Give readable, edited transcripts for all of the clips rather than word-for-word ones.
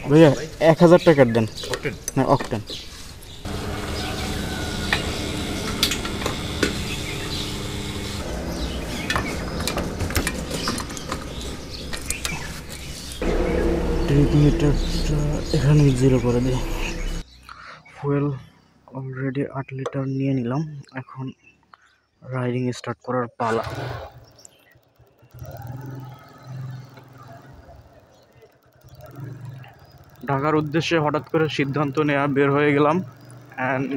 ভাইয়া 1000 টাকার দেন। না অকটেন। ট্রিপ মিটারটা এখানে 0 করে দিই। ফুয়েল অলরেডি 8 লিটার নিয়ে নিলাম, এখন রাইডিং স্টার্ট করার পালা। ঢাকার উদ্দেশ্যে হঠাৎ করে সিদ্ধান্ত নেওয়া, বের হয়ে গেলাম। অ্যান্ড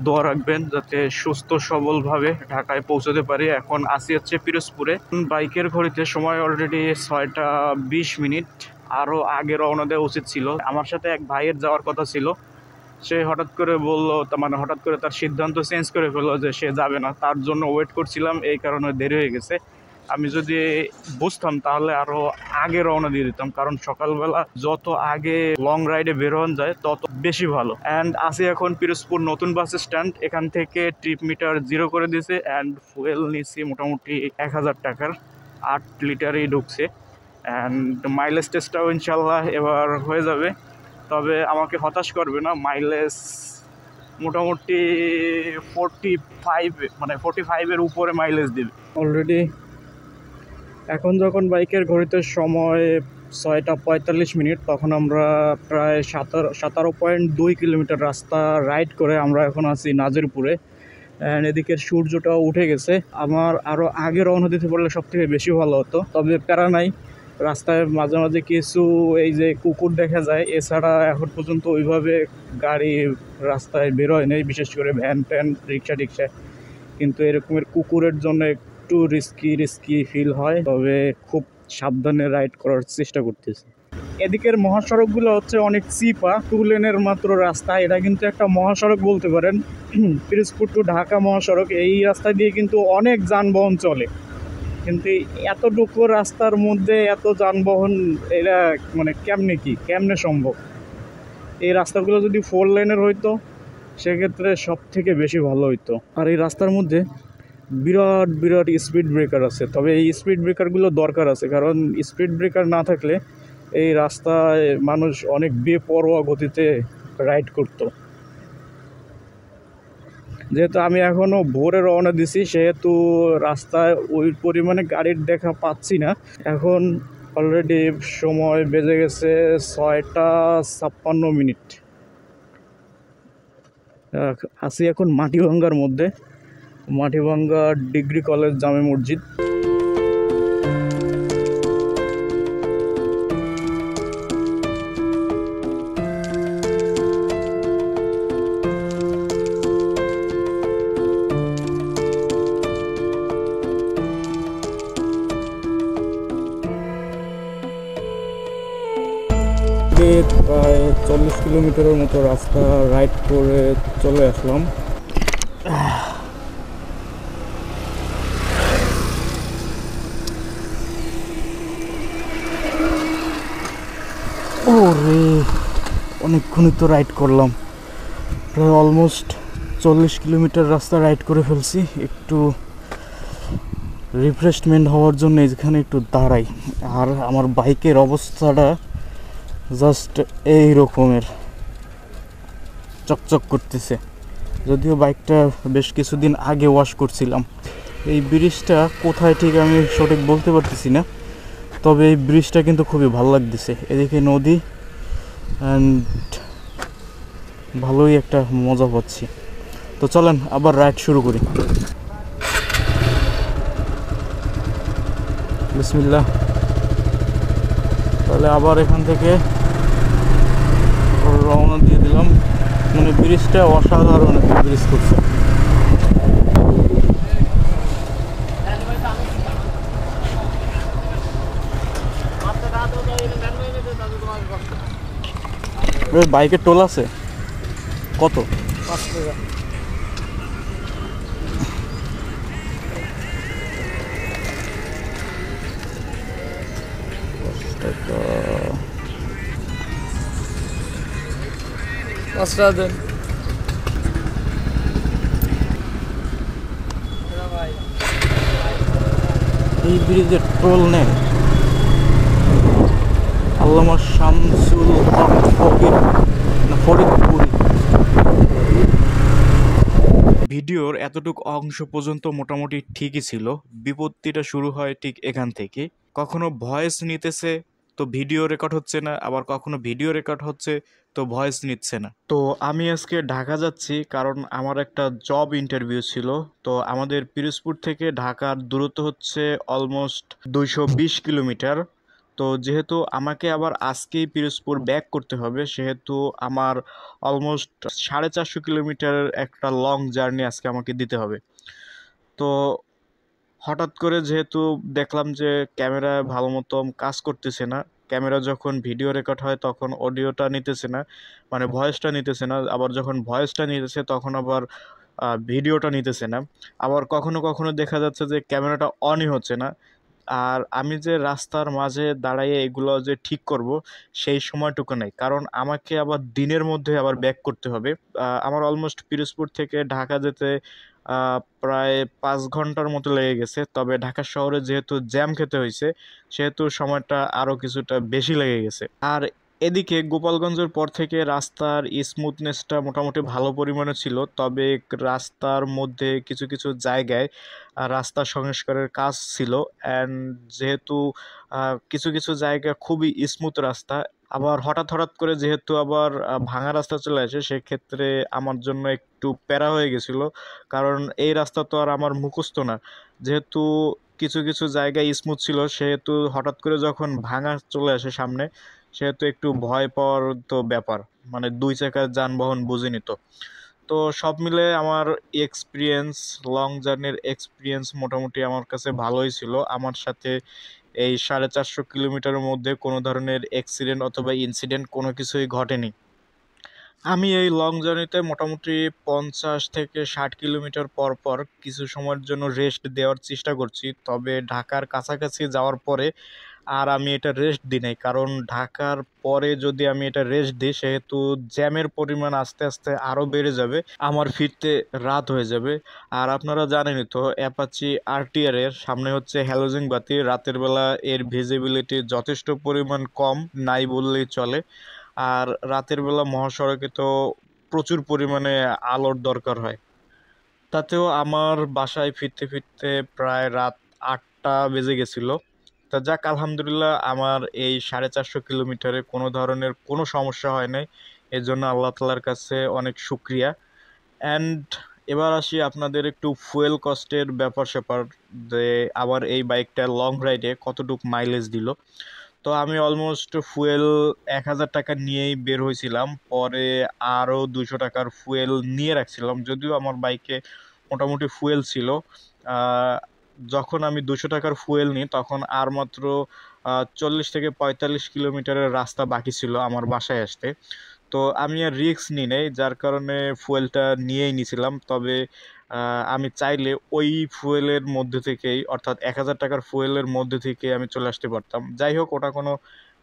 দোয়া রাখবেন যাতে সুস্থ সবলভাবে ঢাকায় পৌঁছতে পারি। এখন আসি হচ্ছে পিরোজপুরে। বাইকের ঘড়িতে সময় অলরেডি 6টা 20 মিনিট। আরও আগে রওনা দেওয়া উচিত ছিল। আমার সাথে এক ভাইয়ের যাওয়ার কথা ছিল, সে হঠাৎ করে বললো, মানে হঠাৎ করে তার সিদ্ধান্ত চেঞ্জ করে ফেললো যে সে যাবে না। তার জন্য ওয়েট করছিলাম, এই কারণে দেরি হয়ে গেছে। আমি যদি বুঝতাম তাহলে আরো আগে রওনা দিয়ে দিতাম, কারণ সকালবেলা যত আগে লং রাইডে বের হন যায় তত বেশি ভালো। অ্যান্ড আসি এখন পিরোজপুর নতুন বাস স্ট্যান্ড। এখান থেকে ট্রিপ মিটার 0 করে দিয়েছে। অ্যান্ড ফুয়েল নিচ্ছি মোটামুটি 1000 টাকার, 8 লিটারই ঢুকছে। অ্যান্ড মাইলেজ টেস্টটাও ইনশাল্লাহ এবার হয়ে যাবে। তবে আমাকে হতাশ করবে না, মাইলেজ মোটামুটি 45-এর উপরে মাইলেজ দিবে অলরেডি। এখন যখন বাইকের ঘড়িতে সময় 6টা 45 মিনিট, তখন আমরা প্রায় 17.2 কিলোমিটার রাস্তা রাইড করে আমরা এখন আছি নাজিরপুরে। অ্যান্ড এদিকের সূর্যটাও উঠে গেছে। আমার আরও আগে রওনা দিতে পারলে সব থেকে বেশি ভালো হতো, তবে প্যারা নাই। রাস্তায় মাঝে মাঝে কিছু এই যে কুকুর দেখা যায়, এছাড়া এখন পর্যন্ত ওইভাবে গাড়ি রাস্তায় বেরোয় নেই, বিশেষ করে ভ্যান ট্যান রিক্সা টিক্সা। কিন্তু এরকমের কুকুরের জন্য একটু রিস্কি ফিল হয়, তবে খুব সাবধানে রাইড করার চেষ্টা করতেছি। এদিকের মহাসড়কগুলো হচ্ছে অনেক চিপা, 2 লেনের মাত্র রাস্তা। এটা কিন্তু একটা মহাসড়ক বলতে পারেন, পিরোজপুর টু ঢাকা মহাসড়ক। এই রাস্তা দিয়ে কিন্তু অনেক যানবাহন চলে, কিন্তু এতটুকু রাস্তার মধ্যে এত যানবাহন, এরা মানে কেমনে সম্ভব? এই রাস্তাগুলো যদি 4 লেনের হইতো সেক্ষেত্রে সব থেকে বেশি ভালো হইতো। আর এই রাস্তার মধ্যে বিরাট স্পিড ব্রেকার আছে, তবে এই স্পিড ব্রেকারগুলো দরকার আছে, কারণ স্পিড ব্রেকার না থাকলে এই রাস্তায় মানুষ অনেক বেপরোয়া গতিতে রাইড করতো। যেহেতু আমি এখনও ভোরে রওনা দিছি, সেহেতু রাস্তায় ওই পরিমাণে গাড়ির দেখা পাচ্ছি না। এখন অলরেডি সময় বেজে গেছে 6টা 56 মিনিট। আছি এখন মাটিভাঙ্গার মধ্যে, মাটিভাঙ্গা ডিগ্রি কলেজ জামে মসজিদ। প্রায় 40 কিলোমিটারের মতো রাস্তা রাইড করে চলে আসলাম। ওরে অনেকক্ষণই তো রাইড করলাম, প্রায় অলমোস্ট 40 কিলোমিটার রাস্তা রাইড করে ফেলছি। একটু রিফ্রেশমেন্ট হওয়ার জন্য এখানে একটু দাঁড়াই। আর আমার বাইকের অবস্থাটা জাস্ট এই রকমের চকচক করতেছে, যদিও বাইকটা বেশ কিছুদিন আগে ওয়াশ করছিলাম। এই ব্রিজটা কোথায় ঠিক আমি সঠিক বলতে পারতেছি না, তবে এই ব্রিজটা কিন্তু খুবই ভালো লাগতেছে। এদিকে নদী, অ্যান্ড ভালোই একটা মজা পাচ্ছি। তো চলেন আবার রাইড শুরু করি। বিসমিল্লাহ। তাহলে আবার এখান থেকে রওনা দিয়ে দিলাম। মানে ব্রিজটা অসাধারণ একটা ব্রিজ করছে। বাইকের টোল আছে কত? 5 টাকা। দেন। এই ব্রিজের টোল নেই। আল্লামা শামসুল হক ফকির না ফরিদপুরি। ভিডিওর এতটুকু অংশ পর্যন্ত মোটামুটি ঠিকই ছিল, বিপত্তিটা শুরু হয় ঠিক এখান থেকে। কখনো ভয়েস নিতেছে তো ভিডিও রেকর্ড হচ্ছে না, আবার কখনো ভিডিও রেকর্ড হচ্ছে তো ভয়েস নিচ্ছে না। তো আমি আজকে ঢাকা যাচ্ছি কারণ আমার একটা জব ইন্টারভিউ ছিল। তো আমাদের পিরোজপুর থেকে ঢাকার দূরত্ব হচ্ছে অলমোস্ট 220 কিলোমিটার। তো যেহেতু আমাকে আবার আজকেই পিরোজপুর ব্যাক করতে হবে, সেহেতু আমার অলমোস্ট 450 কিলোমিটার একটা লং জার্নি আজকে আমাকে দিতে হবে। তো হঠাৎ করে যেহেতু দেখলাম যে ক্যামেরা ভালো মতো কাজ করতেছে না, ক্যামেরা যখন ভিডিও রেকর্ড হয় তখন অডিওটা নিতেছে না, মানে ভয়েসটা নিতেছে না, আবার যখন ভয়েসটা নিতেছে তখন আবার ভিডিওটা নিতেছে না, আবার কখনো কখনো দেখা যাচ্ছে যে ক্যামেরাটা অনই হচ্ছে না। আর আমি যে রাস্তার মাঝে দাঁড়াইয়ে এগুলো যে ঠিক করব সেই সময়টুকু নেই, কারণ আমাকে আবার দিনের মধ্যে আবার ব্যাক করতে হবে। আমার অলমোস্ট পিরোজপুর থেকে ঢাকা যেতে প্রায় 5 ঘন্টার মতো লেগে গেছে, তবে ঢাকা শহরে যেহেতু জ্যাম খেতে হয়েছে সেহেতু সময়টা আরও কিছুটা বেশি লেগে গেছে। আর এদিকে গোপালগঞ্জের পর থেকে রাস্তার স্মুথনেসটা মোটামুটি ভালো পরিমাণে ছিল, তবে রাস্তার মধ্যে কিছু কিছু জায়গায় রাস্তা সংস্কারের কাজ ছিল। অ্যান্ড যেহেতু কিছু কিছু জায়গা খুবই স্মুথ রাস্তা, আবার হঠাৎ হঠাৎ করে যেহেতু আবার ভাঙা রাস্তা চলে আসে, সেক্ষেত্রে আমার জন্য একটু প্যারা হয়ে গেছিল, কারণ এই রাস্তা তো আর আমার মুখস্থ না। যেহেতু কিছু কিছু জায়গায় স্মুথ ছিল, সেহেতু হঠাৎ করে যখন ভাঙা চলে আসে সামনে, সেহেতু একটু ভয় পাওয়ার তো ব্যাপার, মানে 2 চাকার যানবাহন বুঝিনি তো। তো সব মিলে আমার এক্সপিরিয়েন্স, লং জার্নির এক্সপিরিয়েন্স মোটামুটি আমার কাছে ভালোই ছিল। আমার সাথে এই 450 কিলোমিটারের মধ্যে কোনো ধরনের অ্যাক্সিডেন্ট অথবা ইনসিডেন্ট কোনো কিছুই ঘটেনি। আমি এই লং জার্নিতে মোটামুটি 50 থেকে 60 কিলোমিটার পর পর কিছু সময়ের জন্য রেস্ট দেওয়ার চেষ্টা করছি, তবে ঢাকার কাছাকাছি যাওয়ার পরে আর আমি এটা রেস্ট দিই নাই, কারণ ঢাকার পরে যদি আমি এটা রেস্ট দিই সেহেতু জ্যামের পরিমাণ আস্তে আস্তে আরও বেড়ে যাবে, আমার ফিরতে রাত হয়ে যাবে। আর আপনারা জানেনই তো অ্যাপাচি আরটিআর এর সামনে হচ্ছে হ্যালোজেন বাতি, রাতের বেলা এর ভিজিবিলিটি যথেষ্ট পরিমাণ কম, নাই বললেই চলে। আর রাতের বেলা মহাসড়কে তো প্রচুর পরিমাণে আলোর দরকার হয়। তাতেও আমার বাসায় ফিরতে ফিরতে প্রায় রাত 8টা বেজে গেছিল। তা যাক, আলহামদুলিল্লাহ আমার এই 450 কিলোমিটারে কোনো ধরনের কোনো সমস্যা হয় নাই, এর জন্য আল্লাহ তাআলার কাছে অনেক শুক্রিয়া। অ্যান্ড এবার আসি আপনাদের একটু ফুয়েল কস্টের ব্যাপার স্যাপার, যে আমার এই বাইকটা লং রাইডে কতটুক মাইলেজ দিল। তো আমি অলমোস্ট ফুয়েল 1000 টাকা নিয়েই বের হয়েছিলাম, পরে আরও 200 টাকার ফুয়েল নিয়ে রাখছিলাম, যদিও আমার বাইকে মোটামুটি ফুয়েল ছিল। আহ, যখন আমি 200 টাকার ফুয়েল নিই তখন আর মাত্র 40 থেকে 45 কিলোমিটারের রাস্তা বাকি ছিল আমার বাসায় আসতে। তো আমি আর রিস্ক নিই নাই, যার কারণে ফুয়েলটা নিয়েই নিছিলাম। তবে আমি চাইলে ওই ফুয়েলের মধ্যে থেকেই, অর্থাৎ 1000 টাকার ফুয়েলের মধ্যে থেকে আমি চলে আসতে পারতাম। যাই হোক, ওটা কোনো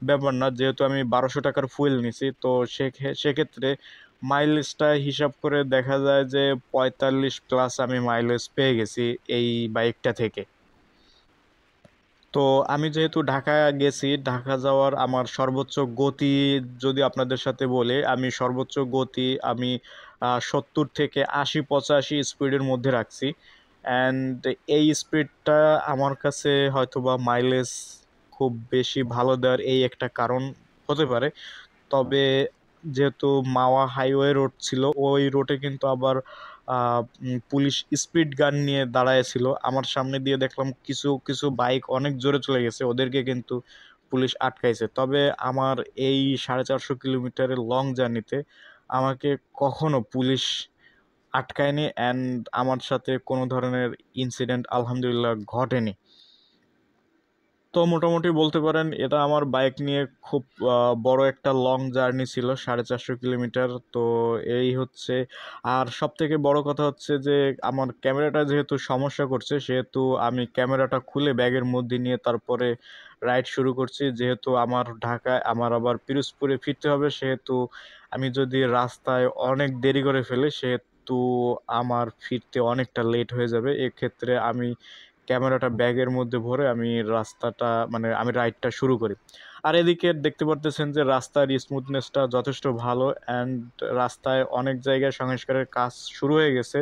ব্যাপার না, যেহেতু আমি 1200 টাকার ফুয়েল নিছি, তো সেক্ষেত্রে মাইলেজটা হিসাব করে দেখা যায় যে 45+ আমি মাইলেজ পেয়ে গেছি এই বাইকটা থেকে। তো আমি যেহেতু ঢাকা গেছি, ঢাকা যাওয়ার আমার সর্বোচ্চ গতি যদি আপনাদের সাথে বলে, আমি সর্বোচ্চ গতি আমি 70 থেকে 80 85 স্পিডের মধ্যে রাখছি। অ্যান্ড এই স্পিডটা আমার কাছে হয়তোবা মাইলেজ খুব বেশি ভালো দেওয়ার এই একটা কারণ হতে পারে। তবে যেহেতু মাওয়া হাইওয়ে রোড ছিল, ওই রোডে কিন্তু আবার পুলিশ স্পিড গান নিয়ে দাঁড়ায় ছিল। আমার সামনে দিয়ে দেখলাম কিছু কিছু বাইক অনেক জোরে চলে গেছে, ওদেরকে কিন্তু পুলিশ আটকাইছে। তবে আমার এই 450 কিলোমিটারের লং জার্নিতে আমাকে কখনো পুলিশ আটকায়নি, অ্যান্ড আমার সাথে কোনো ধরনের ইনসিডেন্ট আলহামদুলিল্লাহ ঘটেনি। তো মোটামুটি বলতে পারেন এটা আমার বাইক নিয়ে খুব বড় একটা লং জার্নি ছিল, 450 কিলোমিটার। তো এই হচ্ছে। আর সব থেকে বড় কথা হচ্ছে যে আমার ক্যামেরাটা যেহেতু সমস্যা করছে, সেহেতু আমি ক্যামেরাটা খুলে ব্যাগের মধ্যে নিয়ে তারপরে রাইড শুরু করছি। যেহেতু আমার ঢাকায় আমার আবার পিরোজপুরে ফিরতে হবে, সেহেতু আমি যদি রাস্তায় অনেক দেরি করে ফেলি সেহেতু আমার ফিরতে অনেকটা লেট হয়ে যাবে। এক্ষেত্রে আমি ক্যামেরাটা ব্যাগের মধ্যে ভরে আমি রাস্তাটা মানে আমি রাইডটা শুরু করি। আর এদিকে দেখতে পারতেছেন যে রাস্তার স্মুথনেসটা যথেষ্ট ভালো, অ্যান্ড রাস্তায় অনেক জায়গায় সংস্কারের কাজ শুরু হয়ে গেছে।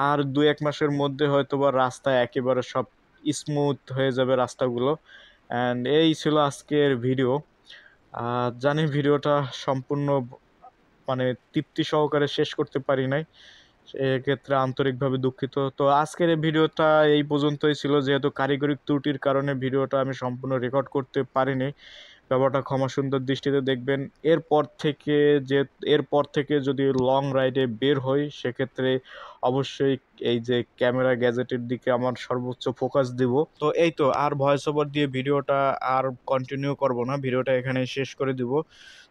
আর 2-1 মাসের মধ্যে হয়তোবা রাস্তা একেবারে সব স্মুথ হয়ে যাবে রাস্তাগুলো। অ্যান্ড এই ছিল আজকের ভিডিও। জানি ভিডিওটা সম্পূর্ণ মানে তৃপ্তি সহকারে শেষ করতে পারি নাই, সেক্ষেত্রে আন্তরিকভাবে দুঃখিত। তো আজকের এই ভিডিওটা এই পর্যন্তই ছিল, যেহেতু কারিগরি ত্রুটির কারণে ভিডিওটা আমি সম্পূর্ণ রেকর্ড করতে পারিনি। ব্যাপারটা ক্ষমা সুন্দর দৃষ্টিতে দেখবেন। এরপর থেকে যে এরপর থেকে যদি লং রাইডে বের হই, সেক্ষেত্রে অবশ্যই এই যে ক্যামেরা গ্যাজেটের দিকে আমার সর্বোচ্চ ফোকাস দিব। তো এই তো, আর ভয়েস ওভার দিয়ে ভিডিওটা আর কন্টিনিউ করব না, ভিডিওটা এখানে শেষ করে দিব।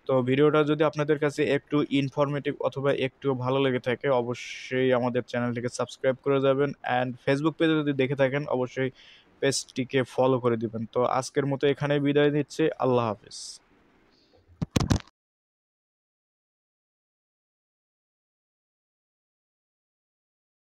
তো ভিডিওটা যদি আপনাদের কাছে একটু ইনফরমেটিভ অথবা একটু ভালো লেগে থাকে, অবশ্যই আমাদের চ্যানেলটিকে সাবস্ক্রাইব করে যাবেন, অ্যান্ড ফেসবুক পেজে যদি দেখে থাকেন অবশ্যই পেজটিকে ফলো করে দিবেন। তো আজকের মতো এখানে বিদায় নিচ্ছি। আল্লাহ হাফেজ।